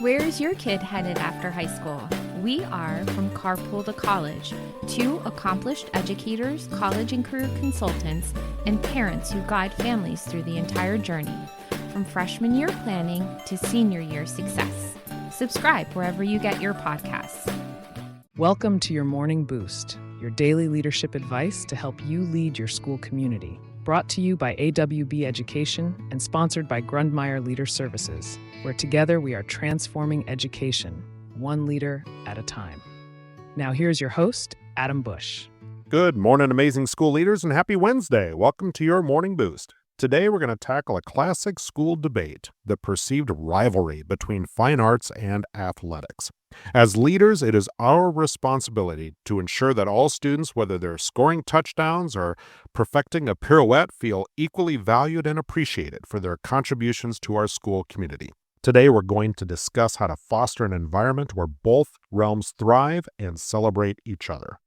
Where's your kid headed after high school? We are From Carpool to College, two accomplished educators, college and career consultants, and parents who guide families through the entire journey, from freshman year planning to senior year success. Subscribe wherever you get your podcasts. Welcome to your Morning Boost, your daily leadership advice to help you lead your school community. Brought to you by AWB Education and sponsored by Grundmeyer Leader Services, where together we are transforming education, one leader at a time. Now here's your host, Adam Bush. Good morning, amazing school leaders, and happy Wednesday. Welcome to your Morning Boost. Today we're going to tackle a classic school debate, the perceived rivalry between fine arts and athletics. As leaders, it is our responsibility to ensure that all students, whether they're scoring touchdowns or perfecting a pirouette, feel equally valued and appreciated for their contributions to our school community. Today, we're going to discuss how to foster an environment where both realms thrive and celebrate each other.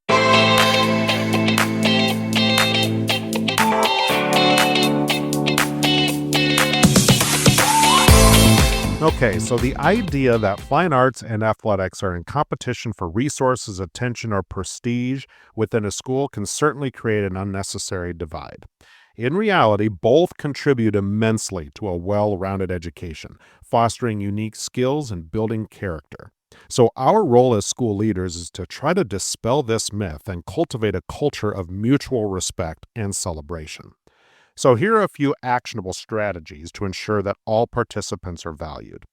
Okay, so the idea that fine arts and athletics are in competition for resources, attention, or prestige within a school can certainly create an unnecessary divide. In reality, both contribute immensely to a well-rounded education, fostering unique skills and building character. So our role as school leaders is to try to dispel this myth and cultivate a culture of mutual respect and celebration. So here are a few actionable strategies to ensure that all participants are valued.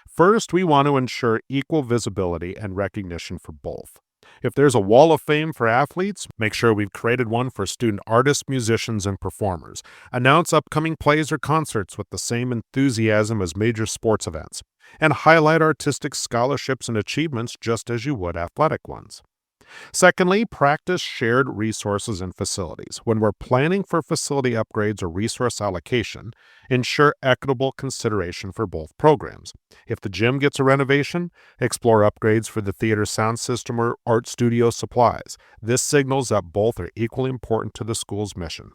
First, we want to ensure equal visibility and recognition for both. If there's a wall of fame for athletes, make sure we've created one for student artists, musicians, and performers. Announce upcoming plays or concerts with the same enthusiasm as major sports events. And highlight artistic scholarships and achievements just as you would athletic ones. Secondly, practice shared resources and facilities. When we're planning for facility upgrades or resource allocation, ensure equitable consideration for both programs. If the gym gets a renovation, explore upgrades for the theater sound system or art studio supplies. This signals that both are equally important to the school's mission.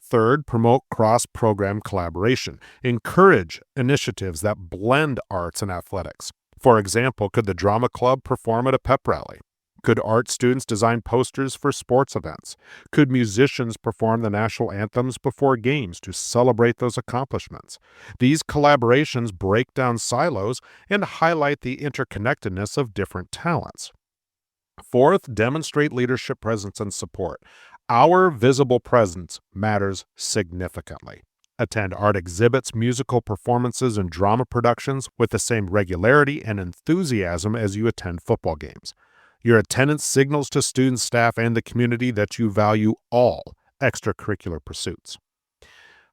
Third, promote cross-program collaboration. Encourage initiatives that blend arts and athletics. For example, could the drama club perform at a pep rally? Could art students design posters for sports events? Could musicians perform the national anthems before games to celebrate those accomplishments? These collaborations break down silos and highlight the interconnectedness of different talents. Fourth, demonstrate leadership presence and support. Our visible presence matters significantly. Attend art exhibits, musical performances, and drama productions with the same regularity and enthusiasm as you attend football games. Your attendance signals to students, staff, and the community that you value all extracurricular pursuits.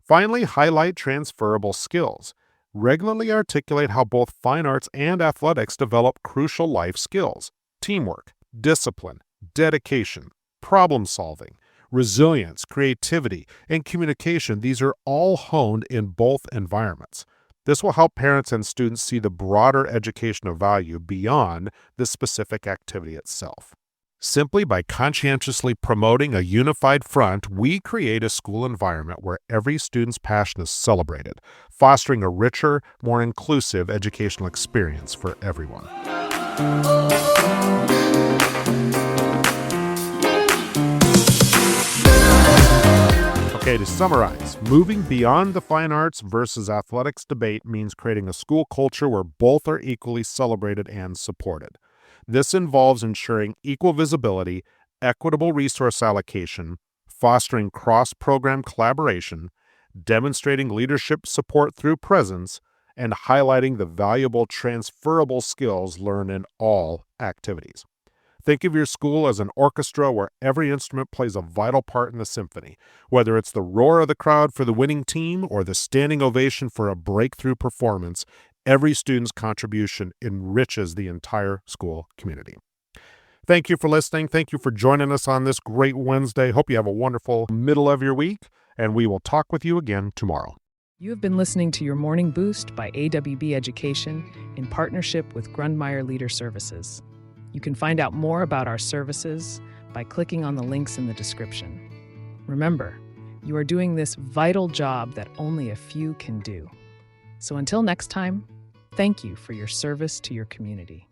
Finally, highlight transferable skills. Regularly articulate how both fine arts and athletics develop crucial life skills: teamwork, discipline, dedication, problem solving, resilience, creativity, and communication. These are all honed in both environments. This will help parents and students see the broader educational value beyond the specific activity itself. Simply by conscientiously promoting a unified front, we create a school environment where every student's passion is celebrated, fostering a richer, more inclusive educational experience for everyone. Okay, to summarize, moving beyond the fine arts versus athletics debate means creating a school culture where both are equally celebrated and supported. This involves ensuring equal visibility, equitable resource allocation, fostering cross-program collaboration, demonstrating leadership support through presence, and highlighting the valuable transferable skills learned in all activities. Think of your school as an orchestra where every instrument plays a vital part in the symphony, whether it's the roar of the crowd for the winning team or the standing ovation for a breakthrough performance. Every student's contribution enriches the entire school community. Thank you for listening. Thank you for joining us on this great Wednesday. Hope you have a wonderful middle of your week, and we will talk with you again tomorrow. You have been listening to your Morning Boost by AWB Education in partnership with Grundmeyer Leader Services. You can find out more about our services by clicking on the links in the description. Remember, you are doing this vital job that only a few can do. So until next time, Thank you for your service to your community.